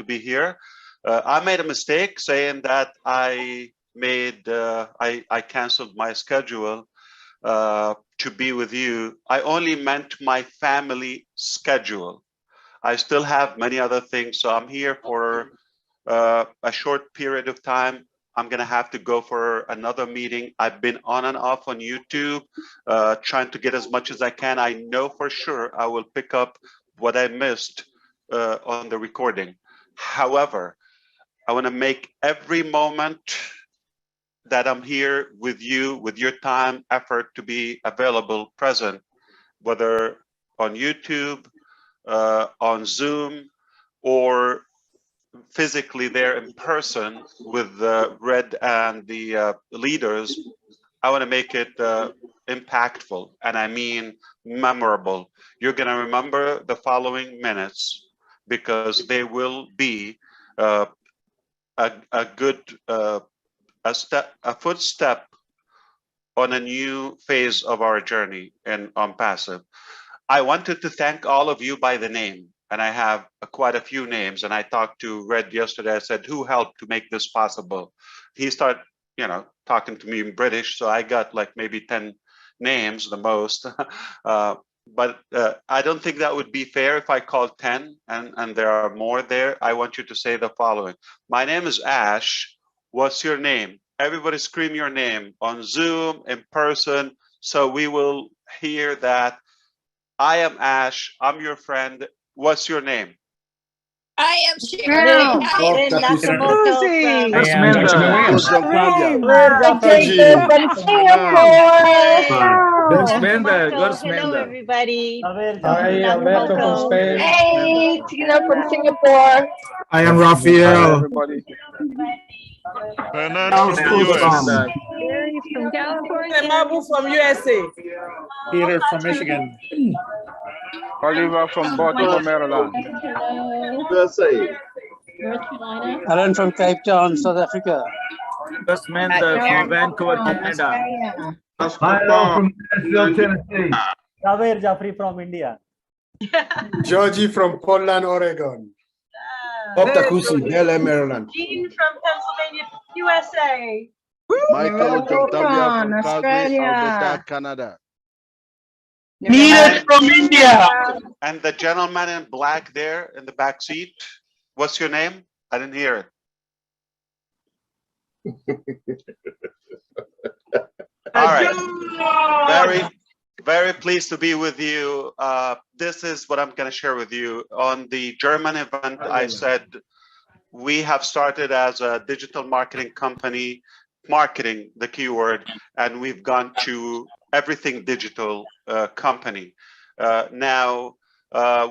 be here. I made a mistake saying that I canceled my schedule to be with you. I only meant my family schedule. I still have many other things, so I'm here for a short period of time. I'm gonna have to go for another meeting. I've been on and off on YouTube, trying to get as much as I can. I know for sure I will pick up what I missed on the recording. However, I wanna make every moment that I'm here with you, with your time, effort to be available, present, whether on YouTube, on Zoom, or physically there in person with Red and the leaders. I want to make it impactful, and I mean memorable. You're going to remember the following minutes because they will be a good a footstep on a new phase of our journey in OnPassive. I wanted to thank all of you by the name, and I have quite a few names. And I talked to Red yesterday. I said, who helped to make this possible? He started, talking to me in British. So I got like maybe 10 names, the most. But I don't think that would be fair if I called 10 and there are more there. I want you to say the following. My name is Ash. What's your name? Everybody scream your name on Zoom, in person. So we will hear that. I am Ash. I'm your friend. What's your name? I am Sharon. Hello, everybody. Alberto from Spain. Hey, Tina from Singapore. I am Raphael. Fernando from the US. Mary from California. Mabu from USA. Peter from Michigan. Oliver from Baltimore, Maryland. USA. North Carolina. Alan from Cape Town, South Africa. Samantha from Vancouver, Canada. Hello from Nashville, Tennessee. Javier Jaffrey from India. Georgie from Portland, Oregon. Bob Takusi, Bel Air, Maryland. Jean from Pennsylvania, USA. Michael Ojontavia from Calgary, Alberta, Canada. Needed from India. And the gentleman in black there in the back seat, what's your name? I didn't hear it. All right. Very pleased to be with you. This is what I'm going to share with you. On the German event, I said we have started as a digital marketing company, marketing the keyword, and we've gone to everything digital company. Now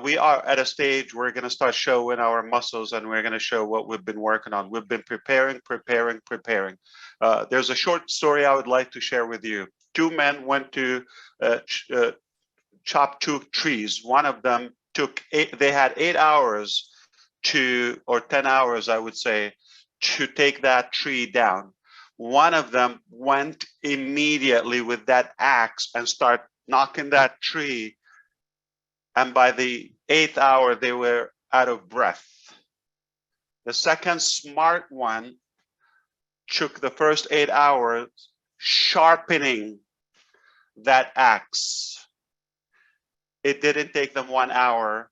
we are at a stage where we're going to start showing our muscles, and we're going to show what we've been working on. We've been preparing. There's a short story I would like to share with you. Two men went to chop two trees. One of them they had 8 hours or 10 hours, I would say, to take that tree down. One of them went immediately with that axe and start knocking that tree. And by the 8th hour, they were out of breath. The second smart one took the first 8 hours sharpening that axe. It didn't take them 1 hour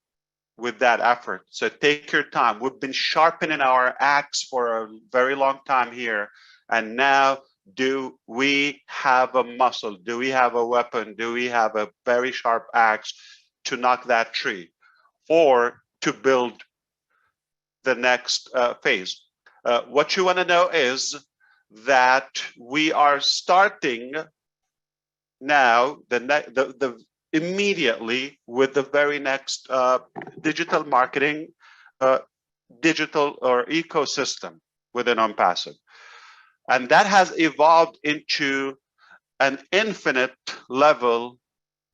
with that effort. So take your time. We've been sharpening our axe for a very long time here. And now, do we have a muscle? Do we have a weapon? Do we have a very sharp axe to knock that tree or to build the next phase? What you want to know is that we are starting now immediately with the very next digital marketing, digital or ecosystem within OnPassive. And that has evolved into an infinite level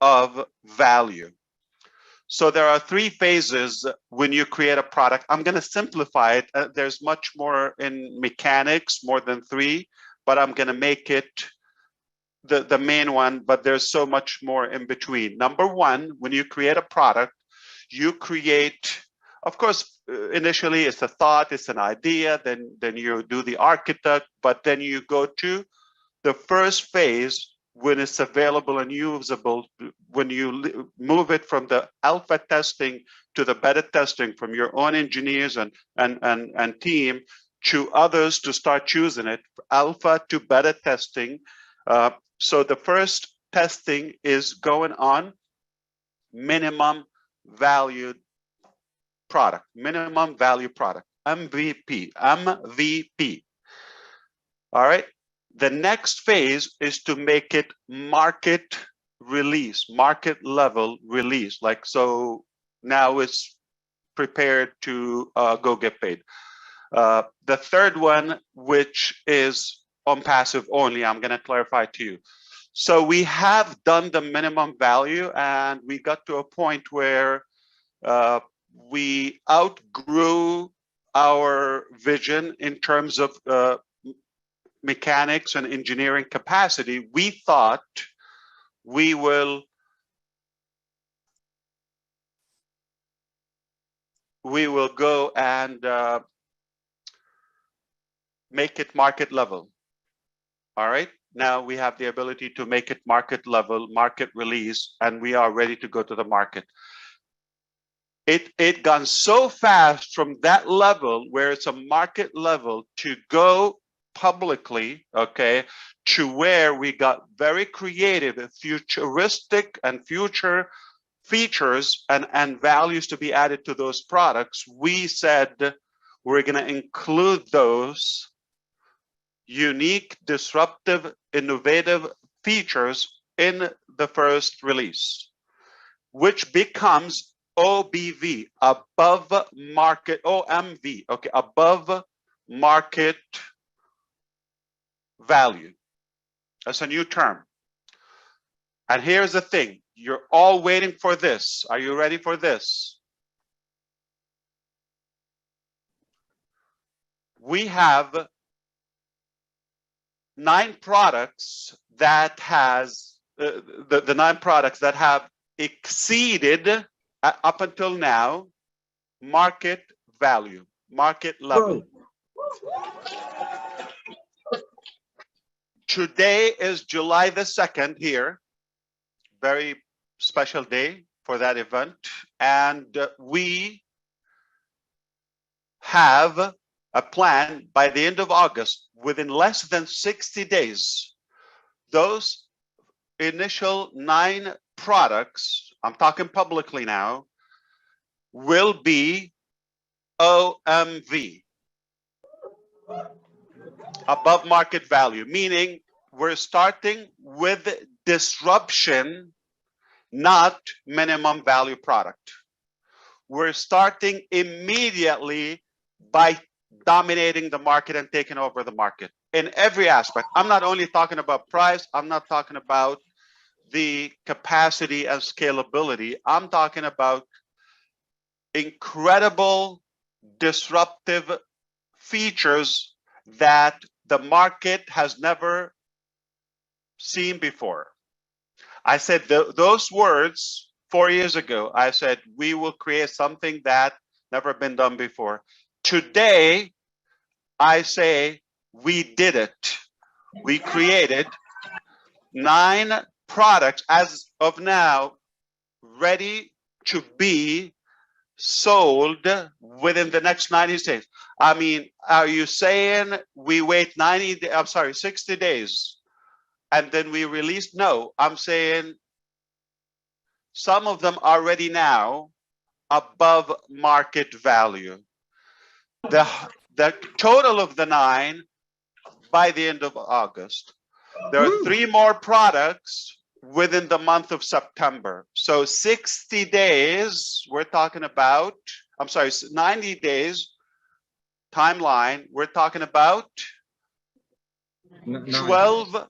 of value. So there are 3 phases when you create a product. I'm going to simplify it. There's much more in mechanics, more than 3, but I'm going to make it the main one, but there's so much more in between. Number 1, when you create a product, you create Of course, initially it's a thought, it's an idea, then you do the architect, but then you go to the first phase when it's available and usable, when you move it from the alpha testing to the beta testing from your own engineers and team to others to start choosing it, alpha to beta testing. So the first testing is going on minimum valued product, minimum value product, MVP. All right. The next phase is to make it market release, market level release. Like, so now it's prepared to go get paid. The third one, which is OnPassive only, I'm going to clarify to you. So we have done the minimum value and we got to a point where we outgrew our vision in terms of mechanics and engineering capacity. We thought we will go and make it market level. All right. Now we have the ability to make it market level, market release, and we are ready to go to the market. It gone so fast from that level where it's a market level to go publicly, okay, to where we got very creative, futuristic and future features and values to be added to those products. We said we're going to include those unique, disruptive, innovative features in the first release, which becomes OBV, above market, OMV, okay, above market value. That's a new term. And here's the thing, you're all waiting for this. Are you ready for this? We have 9 products that has the 9 products that have exceeded up until now market value, market level. Today is July the 2nd here, very special day for that event, and we have a plan by the end of August, within less than 60 days, those initial 9 products, I'm talking publicly now, will be OMV, above market value, meaning we're starting with disruption, not minimum value product. We're starting immediately by dominating the market and taking over the market in every aspect. I'm not only talking about price, I'm not talking about the capacity and scalability. I'm talking about incredible disruptive features that the market has never seen before. I said those words 4 years ago. I said we will create something that never been done before. Today, I say we did it. We created 9 products as of now, ready to be sold within the next 90 days. I mean, are you saying we wait 60 days and then we release? No, I'm saying some of them are ready now above market value. The total of the 9 by the end of August. There are 3 more products within the month of September. So 60 days, we're talking about, 90 days timeline, we're talking about 12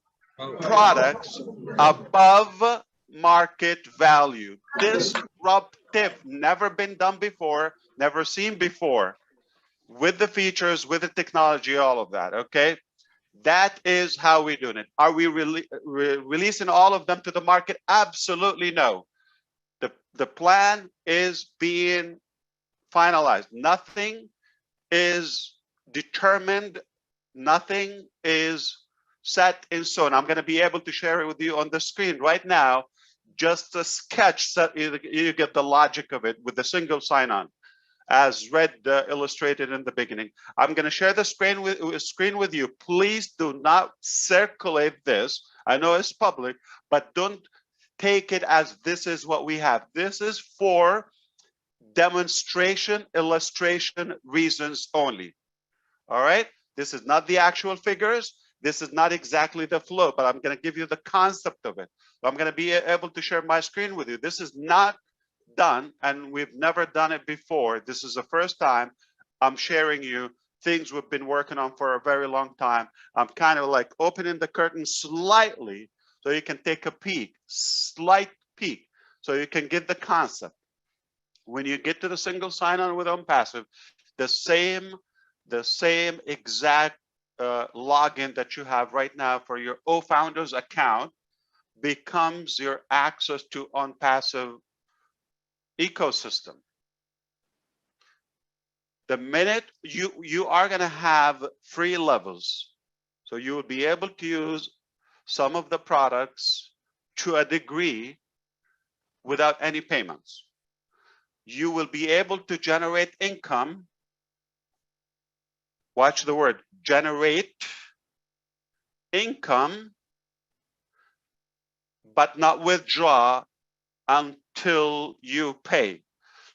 products above market value. Disruptive, never been done before, never seen before, with the features, with the technology, all of that, okay? That is how we're doing it. Are we releasing all of them to the market? Absolutely no. The plan is being finalized. Nothing is determined. Nothing is set in stone. I'm going to be able to share it with you on the screen right now. Just a sketch so you get the logic of it with the single sign-on, as Red illustrated in the beginning. I'm going to share the screen with you. Please do not circulate this. I know it's public, but don't take it as this is what we have. This is for demonstration, illustration reasons only. All right? This is not the actual figures. This is not exactly the flow, but I'm going to give you the concept of it. I'm going to be able to share my screen with you. This is not done, and we've never done it before. This is the first time I'm sharing you things we've been working on for a very long time. I'm kind of like opening the curtain slightly so you can take a peek, slight peek, so you can get the concept. When you get to the single sign-on with OnPassive, the same exact login that you have right now for your OFounders account becomes your access to OnPassive ecosystem. The minute you are going to have free levels, so you will be able to use some of the products to a degree without any payments. You will be able to generate income. Watch the word, generate income, but not withdraw until you pay.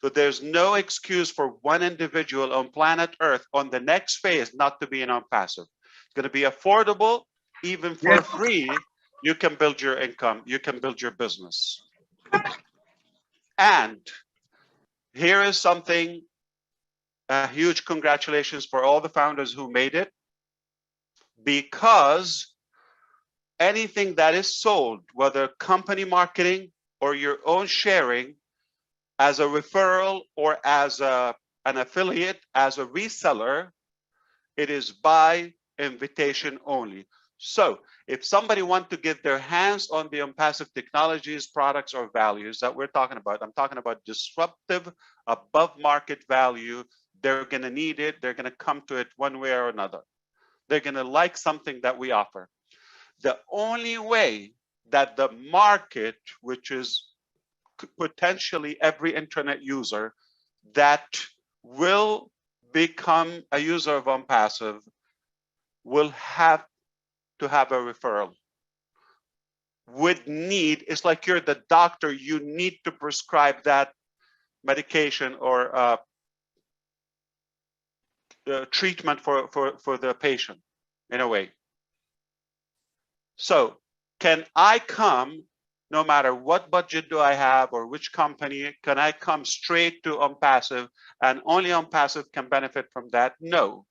So there's no excuse for one individual on planet Earth on the next phase not to be an OnPassive. It's going to be affordable, even for free. You can build your income, you can build your business. And here is something, a huge congratulations for all the founders who made it, because anything that is sold, whether company marketing or your own sharing, as a referral or as an affiliate, as a reseller, it is by invitation only. So if somebody wants to get their hands on the OnPassive technologies, products, or values that we're talking about, I'm talking about disruptive, above market value, they're going to need it. They're going to come to it one way or another. They're going to like something that we offer. The only way that the market, which is potentially every internet user that will become a user of OnPassive, will have to have a referral. Would need, it's like you're the doctor, you need to prescribe that medication or treatment for the patient in a way. So can I come, no matter what budget do I have or which company, can I come straight to OnPassive and only OnPassive can benefit from that? No,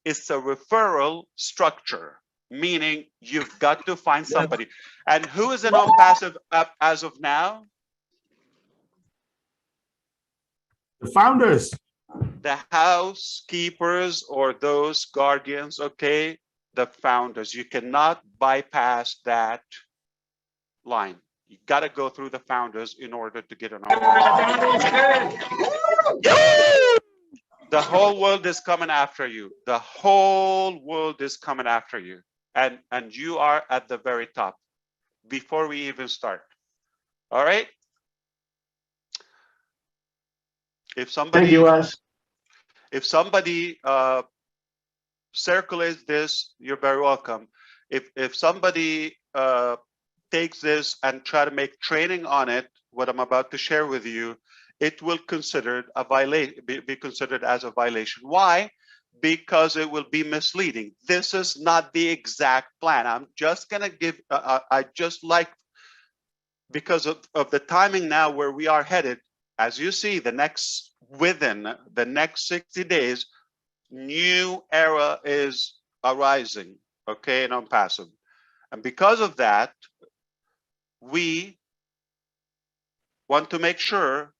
it's a referral structure, meaning you've got to find somebody. And who is an OnPassive as of now? The founders. The housekeepers or those guardians, okay? The founders. You cannot bypass that line. You got to go through the founders in order to get an offer. The whole world is coming after you. The whole world is coming after you. And you are at the very top before we even start. All right? If somebody, Thank you, Wes. If somebody circulates this, you're very welcome. If somebody takes this and try to make training on it, what I'm about to share with you, it will considered a be considered as a violation. Why? Because it will be misleading. This is not the exact plan. I'm just gonna give, I just like, because of the timing now where we are headed, as you see, within the next 60 days, new era is arising, okay, in OnPassive. And because of that, we want to make sure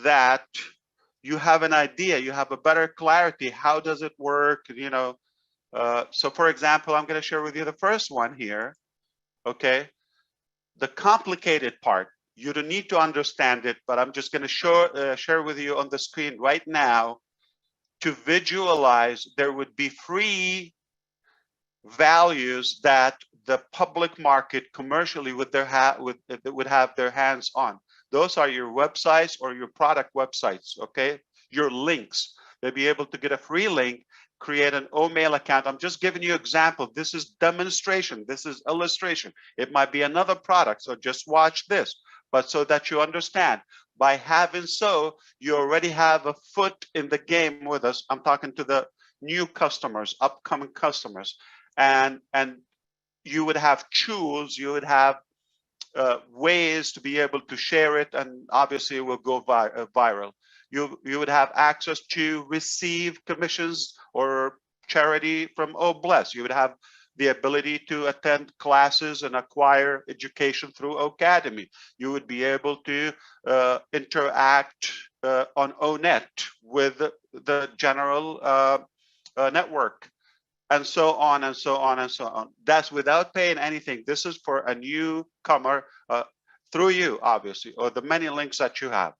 that you have an idea, you have a better clarity. How does it work? You know, so for example, I'm going to share with you the first one here. Okay, the complicated part. You don't need to understand it, but I'm just going to share with you on the screen right now to visualize there would be free values that the public market commercially would have their hands on. Those are your websites or your product websites, okay? Your links. They'll be able to get a free link, create an OMail account. I'm just giving you example. This is demonstration. This is illustration. It might be another product, so just watch this. But so that you understand, by having so, you already have a foot in the game with us. I'm talking to the new customers, upcoming customers, and you would have tools, you would have ways to be able to share it, and obviously it will go viral. You would have access to receive commissions or charity from Oh Bless. You would have the ability to attend classes and acquire education through Academy. You would be able to interact on ONet with the general network, and so on and so on and so on. That's without paying anything. This is for a newcomer through you, obviously, or the many links that you have.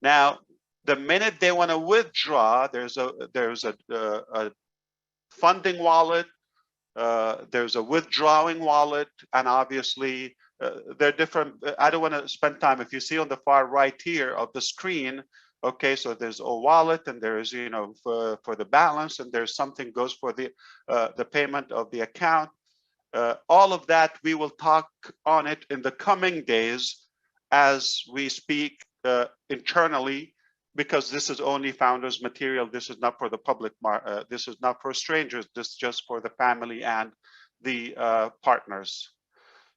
Now, the minute they want to withdraw, there's a funding wallet, there's a withdrawing wallet, and obviously they're different. I don't want to spend time. If you see on the far right here of the screen, okay, so there's a wallet, and there's, you know, for the balance, and there's something goes for the payment of the account. All of that, we will talk on it in the coming days as we speak internally, because this is only founders material. This is not for the public. This is not for strangers. This is just for the family and the partners.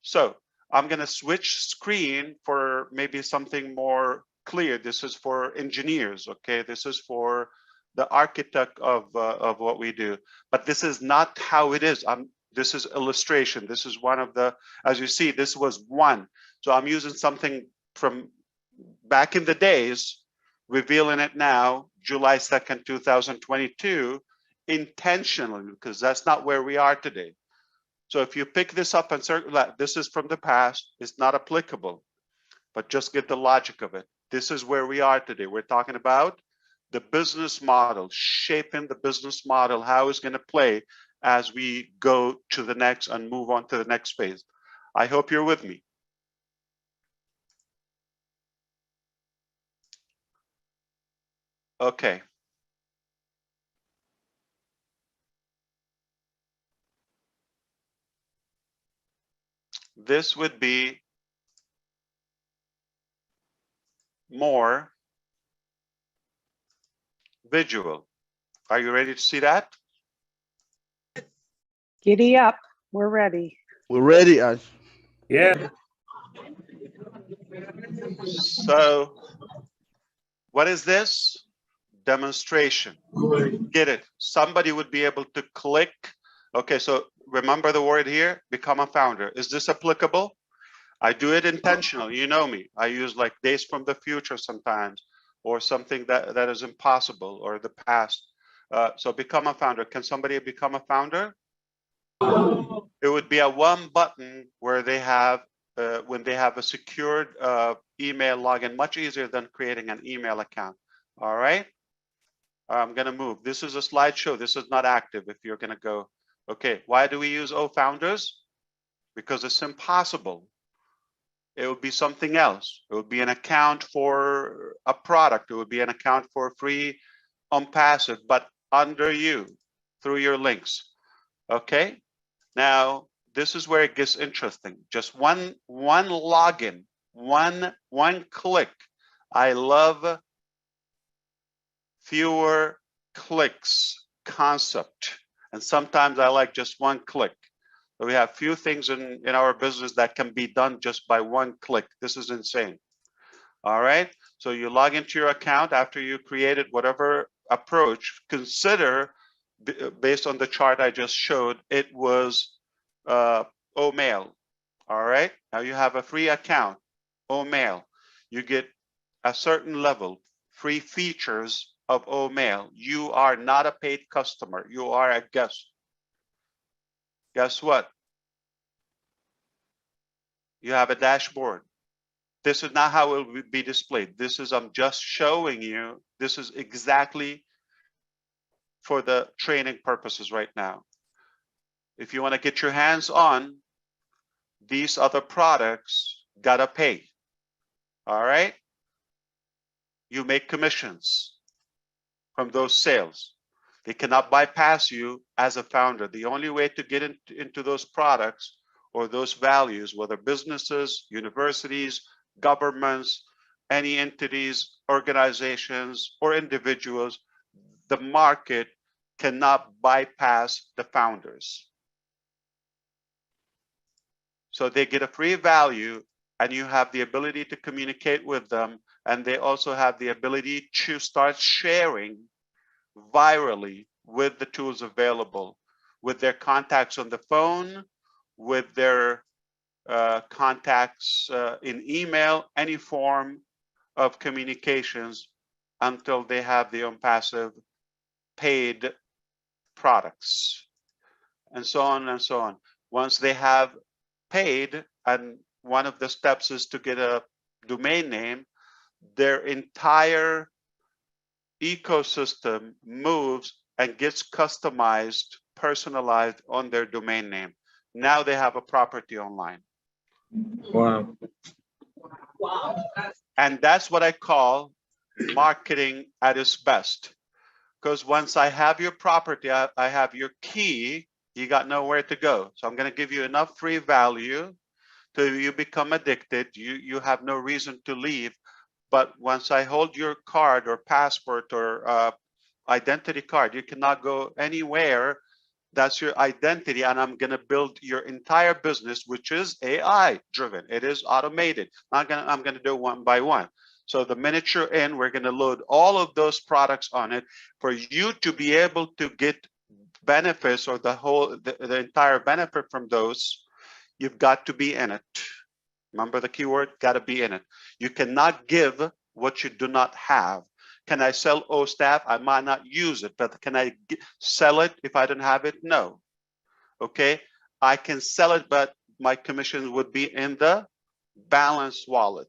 So I'm going to switch screen for maybe something more clear. This is for engineers. Okay, this is for the architect of what we do. But this is not how it is. This is illustration. This is one of the, as you see, this was one. So I'm using something from back in the days, revealing it now, July 2nd, 2022, intentionally, because that's not where we are today. So if you pick this up and circle that, this is from the past, it's not applicable, but just get the logic of it. This is where we are today. We're talking about the business model, shaping the business model, how it's going to play as we go to the next and move on to the next phase. I hope you're with me. Okay. This would be more visual. Are you ready to see that? Giddy up. We're ready. We're ready, Ash. Yeah. So what is this? Demonstration. Get it? Somebody would be able to click. Okay, so remember the word here, become a founder. Is this applicable? I do it intentional. You know me. I use like days from the future sometimes, or something that is impossible, or the past. So become a founder. Can somebody become a founder? It would be a one button where they have, when they have a secured email login, much easier than creating an email account. All right. I'm going to move. This is a slideshow. This is not active if you're going to go. Okay. Why do we use Founders? Because it's impossible. It would be something else. It would be an account for a product. It would be an account for free OnPassive, but under you, through your links. Okay. Now, this is where it gets interesting. Just one login, one click. I love fewer clicks concept. And sometimes I like just one click. So we have few things in our business that can be done just by one click. This is insane. All right. So you log into your account after you created whatever approach. Consider, based on the chart I just showed, it was OMail. All right. Now you have a free account, OMail. You get a certain level, free features of OMail. You are not a paid customer. You are a guest. Guess what? You have a dashboard. This is not how it will be displayed. This is, I'm just showing you, this is exactly for the training purposes right now. If you want to get your hands on these other products, gotta pay. All right? You make commissions from those sales. They cannot bypass you as a founder. The only way to get into those products or those values, whether businesses, universities, governments, any entities, organizations, or individuals, the market cannot bypass the founders. So they get a free value, and you have the ability to communicate with them, and they also have the ability to start sharing virally with the tools available, with their contacts on the phone, with their contacts in email, any form of communications, until they have the OnPassive paid products, and so on and so on. Once they have paid, and one of the steps is to get a domain name, their entire ecosystem moves and gets customized, personalized on their domain name. Now they have a property online. Wow. And that's what I call marketing at its best. Because once I have your property, I have your key, you got nowhere to go. So I'm going to give you enough free value till you become addicted. You have no reason to leave. But once I hold your card or passport or identity card, you cannot go anywhere. That's your identity. And I'm going to build your entire business, which is AI driven. It is automated. I'm going to do one by one. So the minute you're in, we're going to load all of those products on it for you to be able to get benefits, or the entire benefit from those. You've got to be in it. Remember the keyword, got to be in it. You cannot give what you do not have. Can I sell OSTAF? I might not use it, but can I sell it if I don't have it? No. Okay, I can sell it, but my commission would be in the balance wallet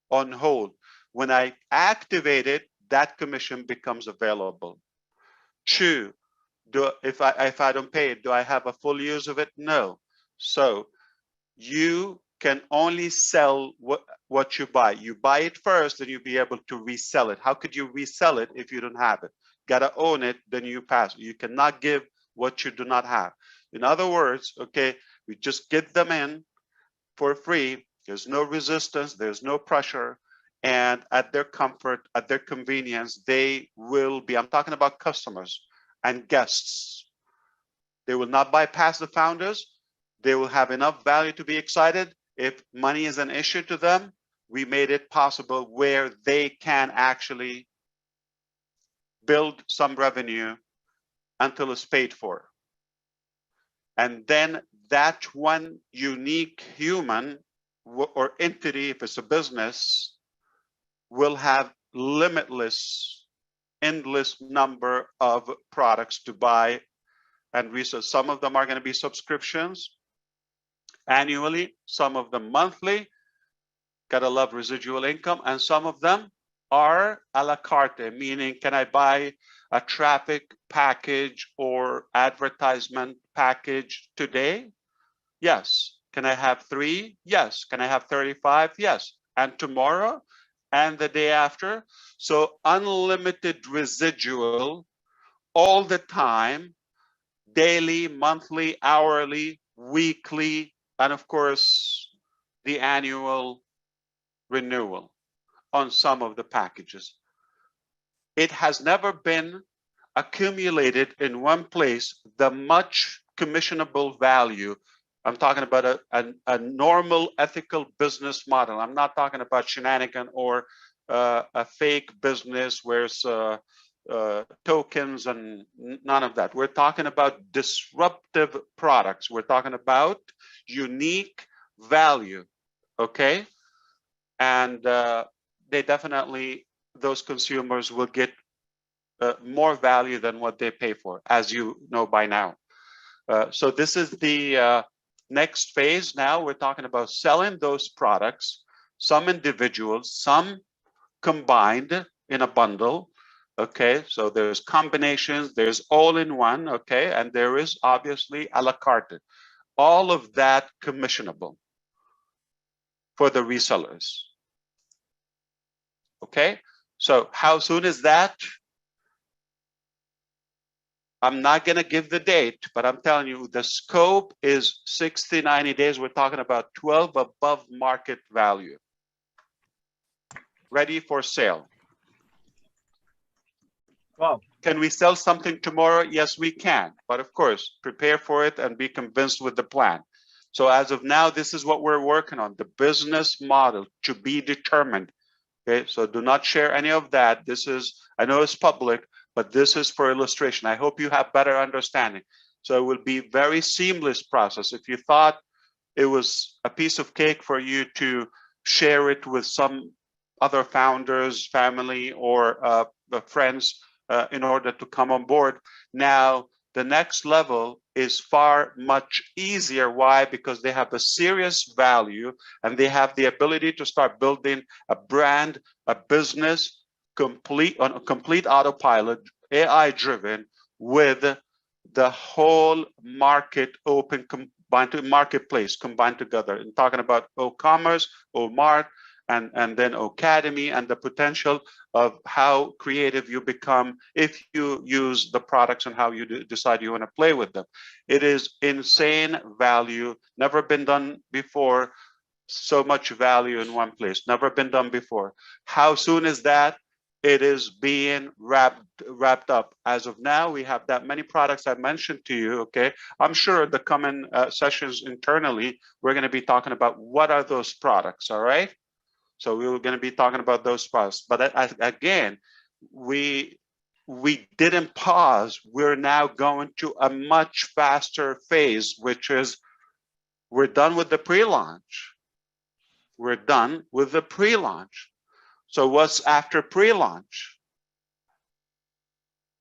on hold. When I activate it, that commission becomes available. Two, if I don't pay it, do I have a full use of it? No. So you can only sell what you buy. You buy it first, then you'll be able to resell it. How could you resell it if you don't have it? Gotta own it, then you pass. You cannot give what you do not have. In other words, okay, we just get them in for free. There's no resistance, there's no pressure, and at their comfort, at their convenience, they will be, I'm talking about customers and guests. They will not bypass the founders. They will have enough value to be excited. If money is an issue to them, we made it possible where they can actually build some revenue until it's paid for. And then that one unique human or entity, if it's a business, will have limitless, endless number of products to buy and resell. Some of them are going to be subscriptions annually, some of them monthly. Gotta love residual income. And some of them are a la carte, meaning can I buy a traffic package or advertisement package today? Yes. Can I have 3? Yes. Can I have 35? Yes. And tomorrow and the day after? So unlimited residual all the time, daily, monthly, hourly, weekly, and of course, the annual renewal on some of the packages. It has never been accumulated in one place the much commissionable value. I'm talking about a normal ethical business model. I'm not talking about shenanigan or a fake business where it's tokens and none of that. We're talking about disruptive products. We're talking about unique value, okay? And they definitely, those consumers will get more value than what they pay for, as you know by now. So this is the next phase. Now we're talking about selling those products some individuals, some combined in a bundle. Okay, so there's combinations, there's all in one, okay, and there is obviously a la carte. All of that commissionable for the resellers. Okay, so how soon is that? I'm not going to give the date, but I'm telling you the scope is 60, 90 days. We're talking about 12 above market value. Ready for sale. Wow. Can we sell something tomorrow? Yes, we can. But of course, prepare for it and be convinced with the plan. So as of now, this is what we're working on, the business model to be determined. Okay, so do not share any of that. This is, I know it's public, but this is for illustration. I hope you have better understanding. So it will be very seamless process. If you thought it was a piece of cake for you to share it with some other founders, family, or friends in order to come on board, now the next level is far much easier. Why? Because they have a serious value and they have the ability to start building a brand, a business, complete on a complete autopilot, AI driven, with the whole market open combined to marketplace combined together. And talking about O-commerce, O-mart, and then Academy, and the potential of how creative you become if you use the products and how you decide you want to play with them. It is insane value, never been done before. So much value in one place, never been done before. How soon is that? It is being wrapped up. As of now, we have that many products I mentioned to you, okay? I'm sure the coming sessions internally, we're gonna be talking about what are those products, all right? So we were going to be talking about those products, but again, we didn't pause. We're now going to a much faster phase, which is we're done with the pre-launch. We're done with the pre-launch. So what's after pre-launch?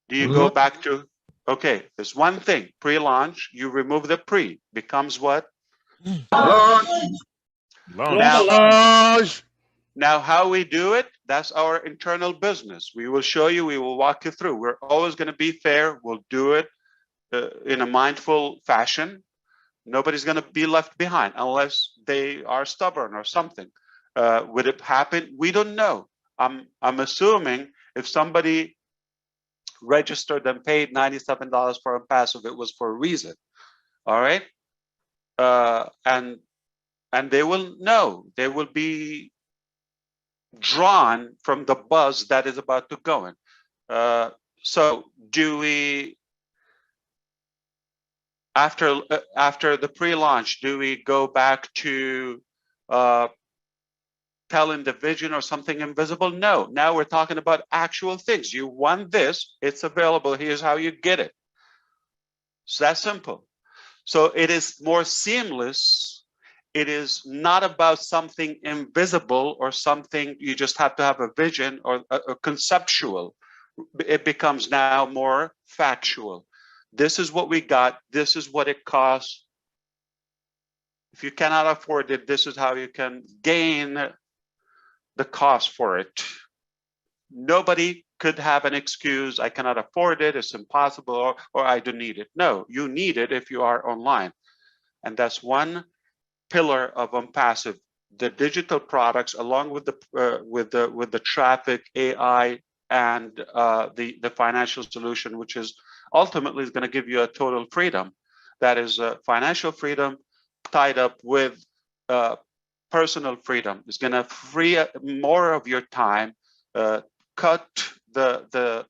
Do you go back to, okay, there's one thing, pre-launch, you remove the pre, becomes what? Launch. Now, how we do it, that's our internal business. We will show you, we will walk you through. We're always going to be fair. We'll do it in a mindful fashion. Nobody's going to be left behind unless they are stubborn or something. Would it happen? We don't know. I'm assuming if somebody registered and paid $97 for OnPassive, it was for a reason. All right. And they will know. They will be drawn from the buzz that is about to go in. So do we, after the pre-launch, do we go back to telling the vision or something invisible? No, now we're talking about actual things. You want this, it's available, here's how you get it. So that's simple. So it is more seamless. It is not about something invisible or something you just have to have a vision or a conceptual. It becomes now more factual. This is what we got. This is what it costs. If you cannot afford it, this is how you can gain the cost for it. Nobody could have an excuse, I cannot afford it, it's impossible, or I don't need it. No, you need it if you are online. And that's one pillar of OnPassive, the digital products, along with the traffic, AI, and the financial solution, which is ultimately is going to give you a total freedom. That is financial freedom tied up with personal freedom. It's going to free up more of your time, cut the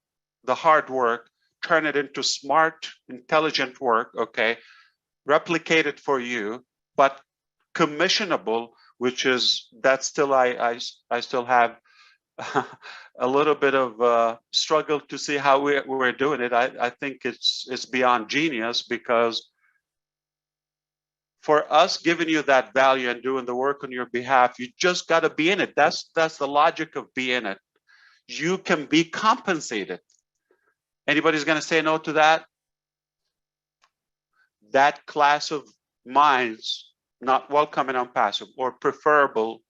hard work, turn it into smart, intelligent work. Okay, replicate it for you, but commissionable, which is that still I still have a little bit of struggle to see how we're doing it. I think it's beyond genius, because for us giving you that value and doing the work on your behalf, you just got to be in it. That's the logic of being in it. You can be compensated. Anybody's going to say no to that? That class of minds not welcome in OnPassive, or preferable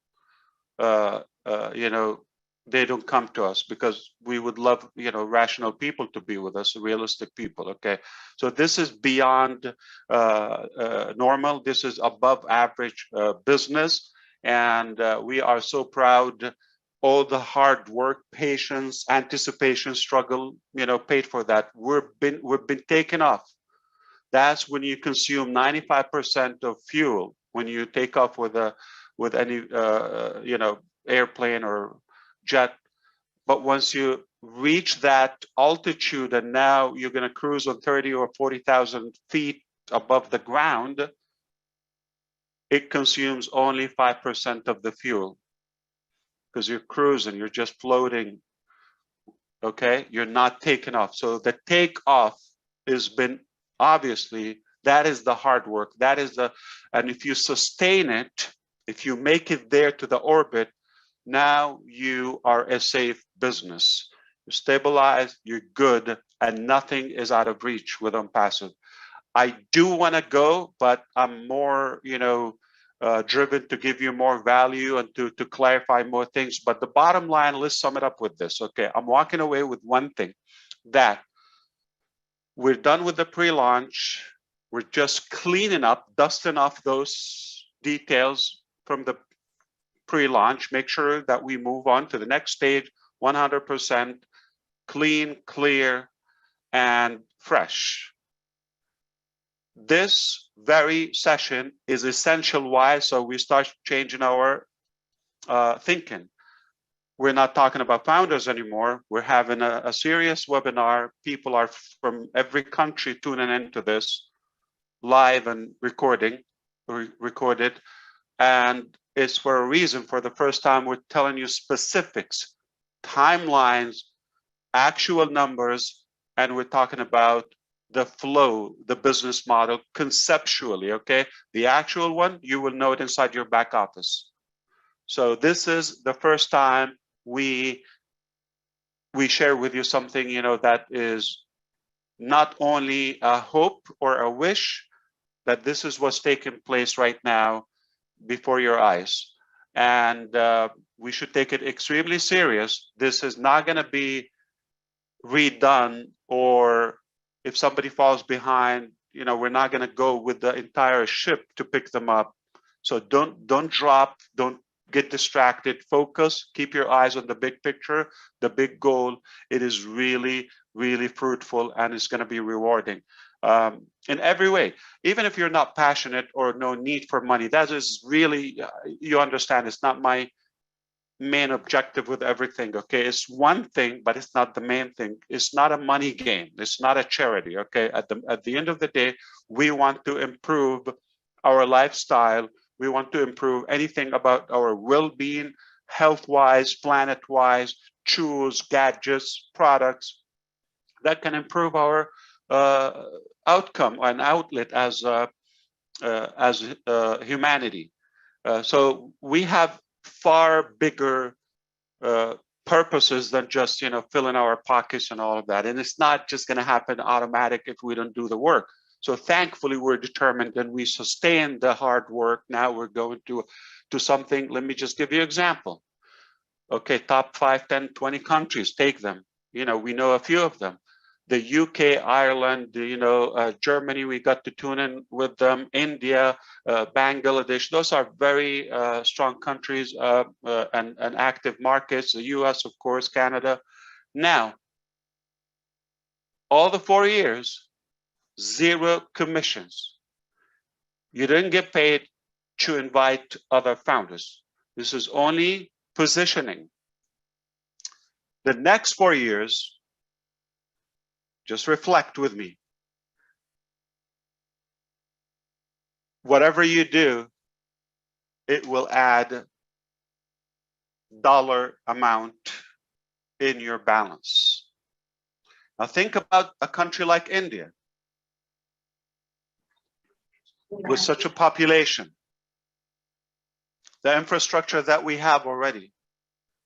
you know, they don't come to us, because we would love, you know, rational people to be with us, realistic people. Okay, so this is beyond normal. This is above average business, and we are so proud. All the hard work, patience, anticipation, struggle, you know, paid for that. We've been taken off. That's when you consume 95% of fuel when you take off with any you know, airplane or jet. But once you reach that altitude, and now you're going to cruise on 30 or 40,000 feet above the ground, it consumes only 5% of the fuel, because you're cruising, you're just floating. Okay, you're not taking off. So the takeoff has been, obviously, that is the hard work. That is the, and if you sustain it, if you make it there to the orbit, now you are a safe business. You're stabilized, you're good, and nothing is out of reach with OnPassive. I do want to go, but I'm more, you know, driven to give you more value and to clarify more things. But the bottom line, let's sum it up with this. Okay, I'm walking away with one thing, that we're done with the pre-launch. We're just cleaning up, dusting off those details from the pre-launch. Make sure that we move on to the next stage, 100% clean, clear, and fresh. This very session is essential. Why? So we start changing our thinking. We're not talking about founders anymore. We're having a serious webinar. People are from every country tuning into this live and recorded. And it's for a reason. For the first time, we're telling you specifics, timelines, actual numbers, and we're talking about the flow, the business model conceptually. Okay, the actual one, you will know it inside your back office. So this is the first time we share with you something, you know, that is not only a hope or a wish, that this is what's taking place right now before your eyes. And we should take it extremely serious. This is not going to be redone, or if somebody falls behind, you know, we're not going to go with the entire ship to pick them up. So don't drop, don't get distracted, focus, keep your eyes on the big picture, the big goal. It is really, really fruitful, and it's going to be rewarding in every way. Even if you're not passionate or no need for money, that is really, you understand, it's not my main objective with everything. Okay, it's one thing, but it's not the main thing. It's not a money game. It's not a charity. Okay, at the end of the day, we want to improve our lifestyle. We want to improve anything about our well-being, health-wise, planet-wise, tools, gadgets, products that can improve our outcome and outlet as humanity. So we have far bigger purposes than just, you know, filling our pockets and all of that. And it's not just going to happen automatic if we don't do the work. So thankfully, we're determined and we sustain the hard work. Now we're going to something. Let me just give you an example. Okay, top 5, 10, 20 countries, take them. You know, we know a few of them. The UK, Ireland, you know, Germany, we got to tune in with them. India, Bangladesh, those are very strong countries and active markets. The US, of course, Canada. Now, all the 4 years, 0 commissions. You didn't get paid to invite other founders. This is only positioning. The next 4 years, just reflect with me. Whatever you do, it will add dollar amount in your balance. Now think about a country like India with such a population. The infrastructure that we have already,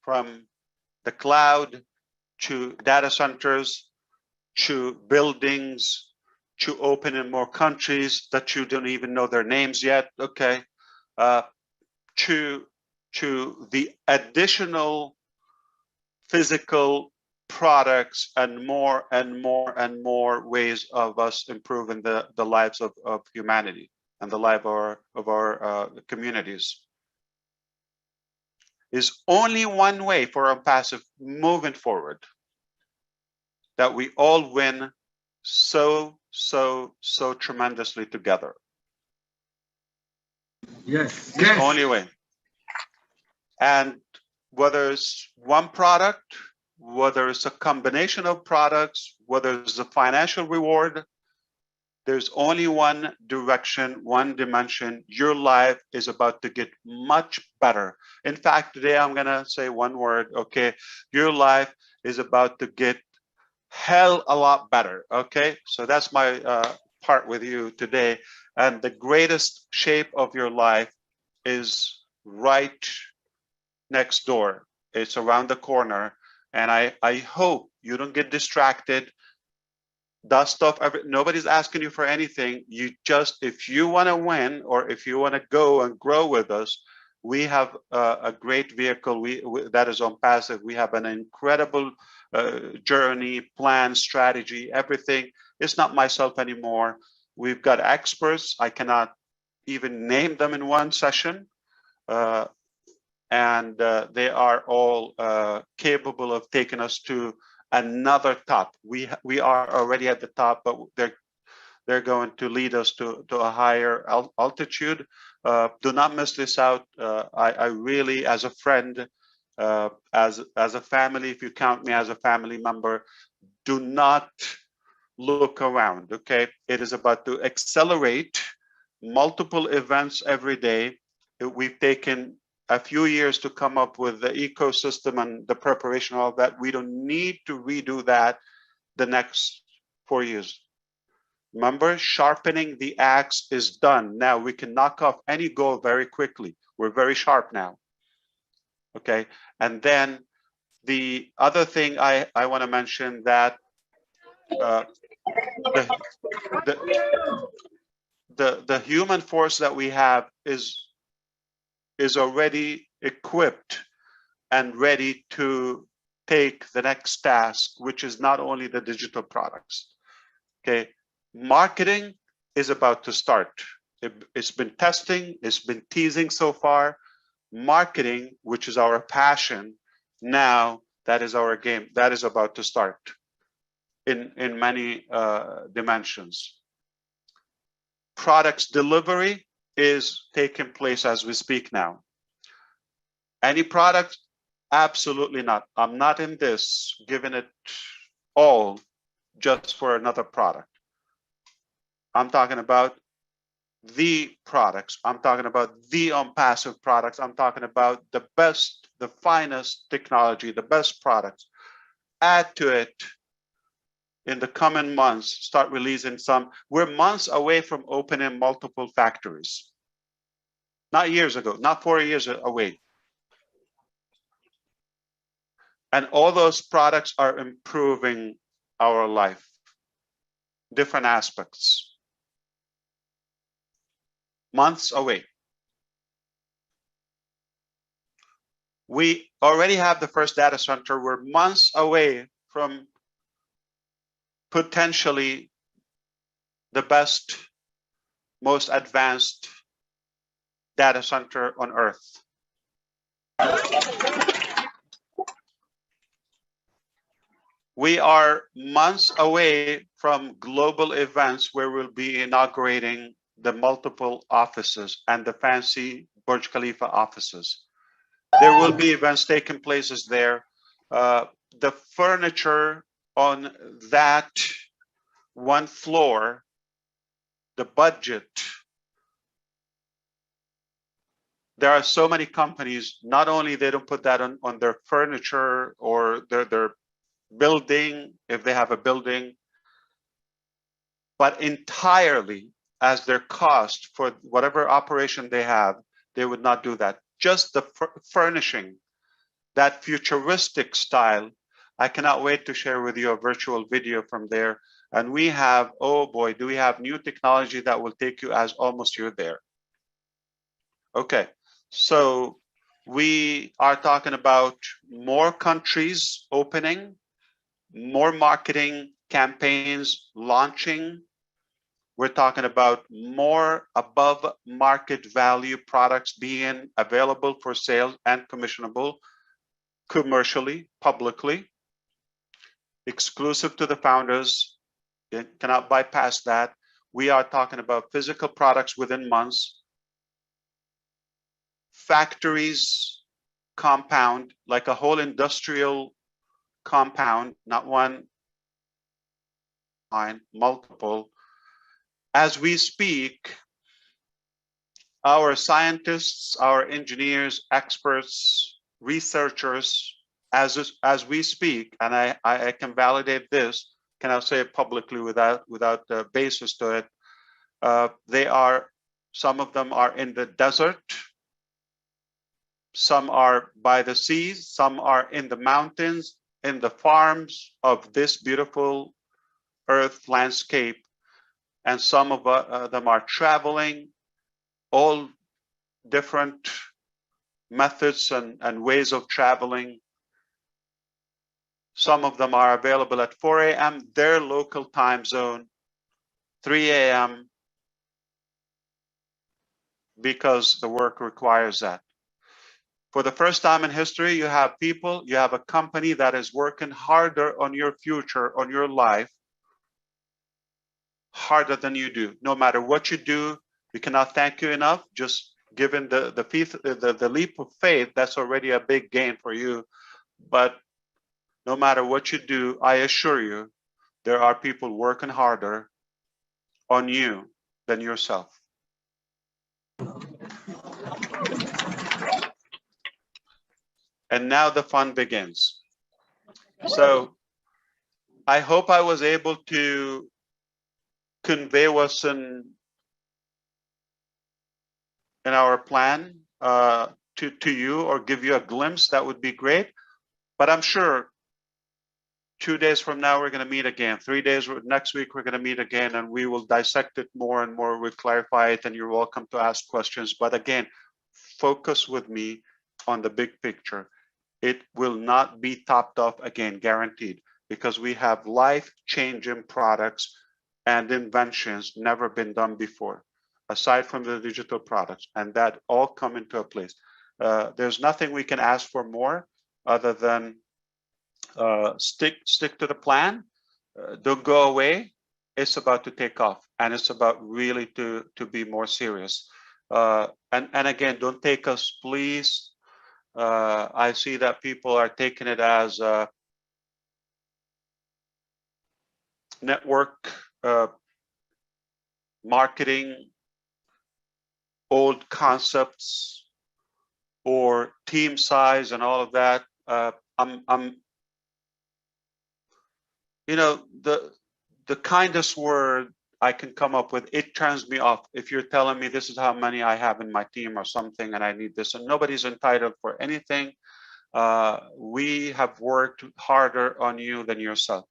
from the cloud to data centers, to buildings, to open in more countries that you don't even know their names yet, okay, to to the additional physical products and more and more and more ways of us improving the lives of humanity and the life of our communities. Is only one way for OnPassive moving forward, that we all win so tremendously together. Yes. It's the only way. And whether it's one product, whether it's a combination of products, whether it's a financial reward, there's only one direction, one dimension. Your life is about to get much better. In fact, today I'm gonna say one word, okay? Your life is about to get hell a lot better, okay? So that's my part with you today. And the greatest shape of your life is right next door. It's around the corner. And I hope you don't get distracted. Dust off, nobody's asking you for anything. You just, if you want to win or if you want to go and grow with us, we have a great vehicle that is OnPassive. We have an incredible journey, plan, strategy, everything. It's not myself anymore. We've got experts. I cannot even name them in one session. And they are all capable of taking us to another top. We are already at the top, but they're going to lead us to a higher altitude. Do not miss this out. I really, as a friend, as a family, if you count me as a family member, do not look around, okay? It is about to accelerate multiple events every day. We've taken a few years to come up with the ecosystem and the preparation of that. We don't need to redo that the next 4 years. Remember, sharpening the axe is done. Now we can knock off any goal very quickly. We're very sharp now. Okay, and then the other thing I want to mention that the human force that we have is already equipped and ready to take the next task, which is not only the digital products. Okay, marketing is about to start. It's been testing, it's been teasing so far. Marketing, which is our passion, now that is our game. That is about to start in many dimensions. Products delivery is taking place as we speak now. Any product? Absolutely not. I'm not in this giving it all just for another product. I'm talking about the products. I'm talking about the OnPassive products. I'm talking about the best, the finest technology, the best products. Add to it in the coming months, start releasing some. We're months away from opening multiple factories. Not years ago, not 4 years away. And all those products are improving our life, different aspects. Months away. We already have the first data center. We're months away from potentially the best, most advanced data center on Earth. We are months away from global events where we'll be inaugurating the multiple offices and the fancy Burj Khalifa offices. There will be events taking places there. The furniture on that one floor, the budget. There are so many companies, not only they don't put that on their furniture or their building, if they have a building, but entirely as their cost for whatever operation they have, they would not do that. Just the furnishing, that futuristic style. I cannot wait to share with you a virtual video from there. And we have, oh boy, do we have new technology that will take you as almost you're there. Okay, so We are talking about more countries opening, more marketing campaigns launching. We're talking about more above market value products being available for sale and commissionable commercially, publicly, exclusive to the founders. You cannot bypass that. We are talking about physical products within months, factories, compound, like a whole industrial compound, not one, multiple. As we speak, our scientists, our engineers, experts, researchers, as we speak, and I can validate this, cannot say it publicly without the basis to it. Some of them are in the desert, some are by the seas, some are in the mountains, in the farms of this beautiful earth landscape, and some of them are traveling, all different methods and ways of traveling. Some of them are available at 4 a.m., their local time zone, 3 a.m., because the work requires that. For the first time in history, you have a company that is working harder on your future, on your life, harder than you do. No matter what you do, we cannot thank you enough. Just given the leap of faith, that's already a big gain for you. But no matter what you do, I assure you, there are people working harder on you than yourself. And now the fun begins. So I hope I was able to convey what's in our plan to you, or give you a glimpse. That would be great. But I'm sure 2 days from now, we're going to meet again. 3 days next week, we're going to meet again, and we will dissect it more and more. We'll clarify it, and you're welcome to ask questions. But again, focus with me on the big picture. It will not be topped off again, guaranteed, because we have life-changing products and inventions never been done before, aside from the digital products, and that all come into a place. There's nothing we can ask for more other than stick to the plan. Don't go away. It's about to take off, and it's about really to be more serious. And again, don't take us, please. I see that people are taking it as network marketing, old concepts, or team size and all of that. The kindest word I can come up with, it turns me off. If you're telling me this is how many I have in my team or something, and I need this, and nobody's entitled for anything. We have worked harder on you than yourself.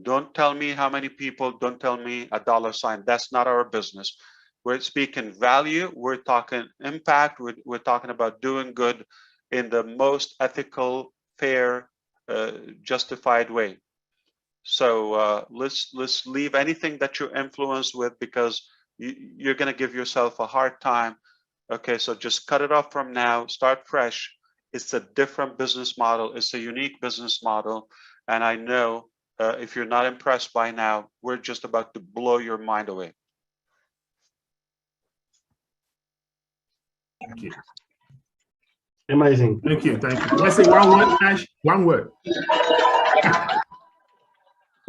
Don't tell me how many people, don't tell me a $sign. That's not our business. We're speaking value, we're talking impact, we're talking about doing good in the most ethical, fair, justified way. So let's leave anything that you're influenced with, because you're going to give yourself a hard time. Okay, so just cut it off from now, start fresh. It's a different business model. It's a unique business model. And I know if you're not impressed by now, we're just about to blow your mind away. Thank you. Amazing. Thank you. Thank you. Let's say one word, Ash. One word.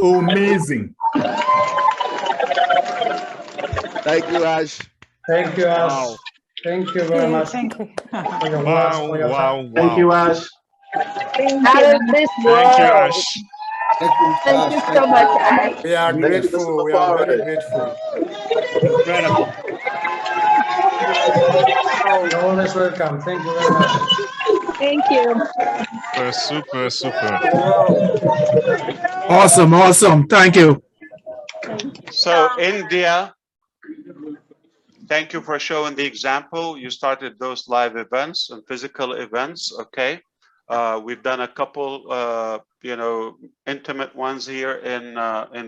Amazing. Thank you, Ash. Thank you, Ash. Wow. Thank you very much. Thank you. For your words, Wow, for your wow, time. Thank you, wow. Ash. Out of this world. Thank you so much, Ash. We are grateful. We are very grateful. Incredible. You're always welcome. Thank you very much. Thank you. Super, super. Awesome, awesome. Thank you. So India, thank you for showing the example. You started those live events and physical events. Okay. We've done a couple, you know, intimate ones here in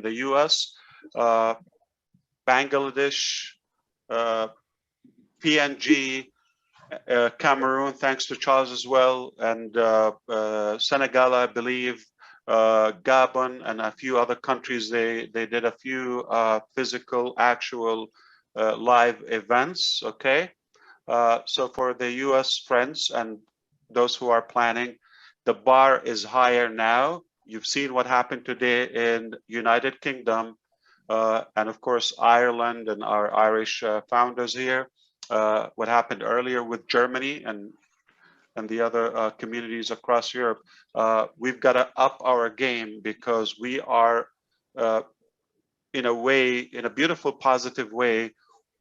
the U.S., Bangladesh, PNG, Cameroon, thanks to Charles as well, and Senegal, I believe, Gabon, and a few other countries. They did a few physical, actual live events. Okay, so for the U.S. friends and those who are planning, the bar is higher now. You've seen what happened today in United Kingdom, and of course Ireland and our Irish founders here. What happened earlier with Germany and the other communities across Europe. We've got to up our game because we are, in a way, in a beautiful, positive way,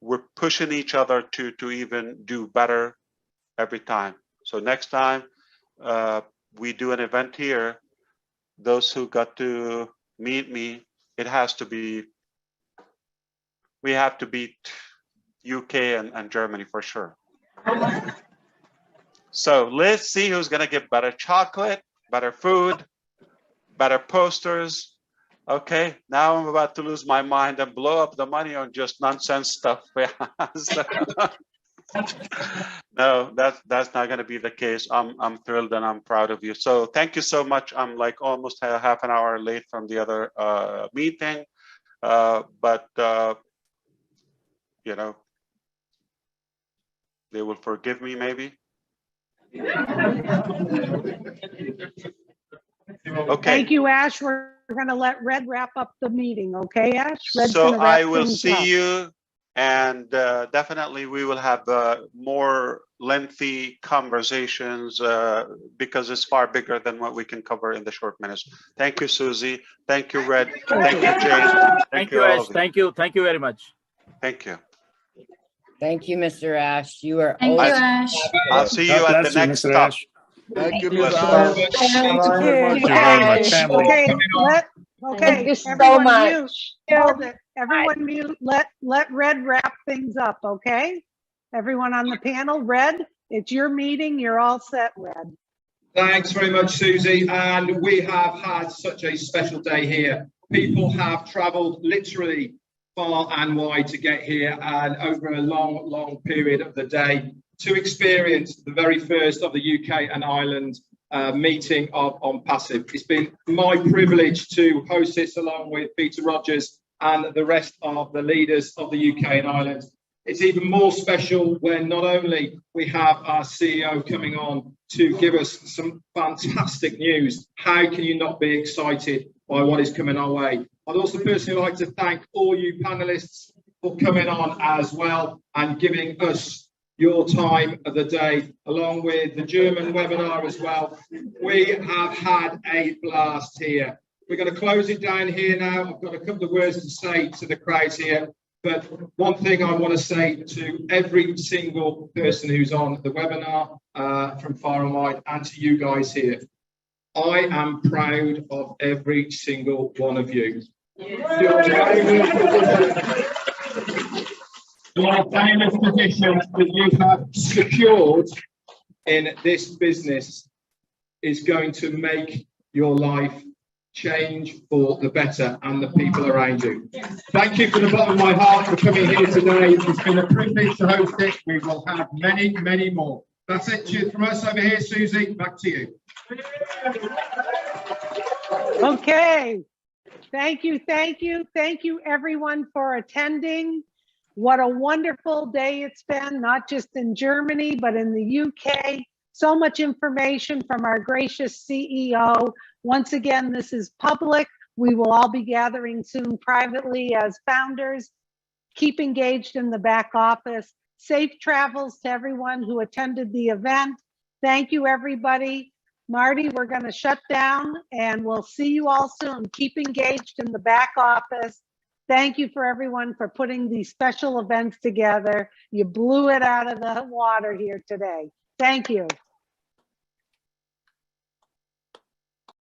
we're pushing each other to even do better every time. So next time we do an event here, those who got to meet me, it has to be, we have to beat UK and Germany for sure. So let's see who's gonna get better chocolate, better food, better posters. Okay, now I'm about to lose my mind and blow up the money on just nonsense stuff. No, that's not gonna be the case. I'm thrilled and I'm proud of you. So thank you so much. I'm like almost half an hour late from the other meeting, but you know, they will forgive me maybe. Okay. Thank you, Ash. We're going to let Red wrap up the meeting. Okay, Ash? Red's So gonna wrap I will things see up. you, and definitely we will have more lengthy conversations because it's far bigger than what we can cover in the short minutes. Thank you, Susie. Thank you, Red. Thank you, Jane. Thank you, Ash. Thank you. Thank you very much. Thank you. Thank you, Mr. Ash. You are Thank you, always Ash. I'll see you at the next stop. Thank you, Bless Mr. you. Ash. Thank you very much. Okay, Thank you so everyone much. mute. Hold it. Everyone mute. Let Red wrap things up, okay? Everyone on the panel, Red, it's your meeting. You're all set, Red. Thanks very much, Susie. And we have had such a special day here. People have travelled literally far and wide to get here and over a long period of the day to experience the very first of the UK and Ireland meeting of OnPassive. It's been my privilege to host this along with Peter Rogers and the rest of the leaders of the UK and Ireland. It's even more special when not only we have our CEO coming on to give us some fantastic news. How can you not be excited by what is coming our way? I'd also personally like to thank all you panelists for coming on as well and giving us your time of the day, along with the German webinar as well. We have had a blast here. We're going to close it down here now. I've got a couple of words to say to the crowds here, but one thing I want to say to every single person who's on the webinar from far and wide, and to you guys here, I am proud of every single one of you. Your famous position that you have secured in this business is going to make your life change for the better and the people around you. Thank you from the bottom of my heart for coming here today. It's been a privilege to host it. We will have many more. That's it. Cheers from us over here, Susie. Back to you. Okay. Thank you everyone for attending. What a wonderful day it's been, not just in Germany, but in the UK. So much information from our gracious CEO. Once again, this is public. We will all be gathering soon privately as founders. Keep engaged in the back office. Safe travels to everyone who attended the event. Thank you, everybody. Marty, we're going to shut down and we'll see you all soon. Keep engaged in the back office. Thank you for everyone for putting these special events together. You blew it out of the water here today. Thank you.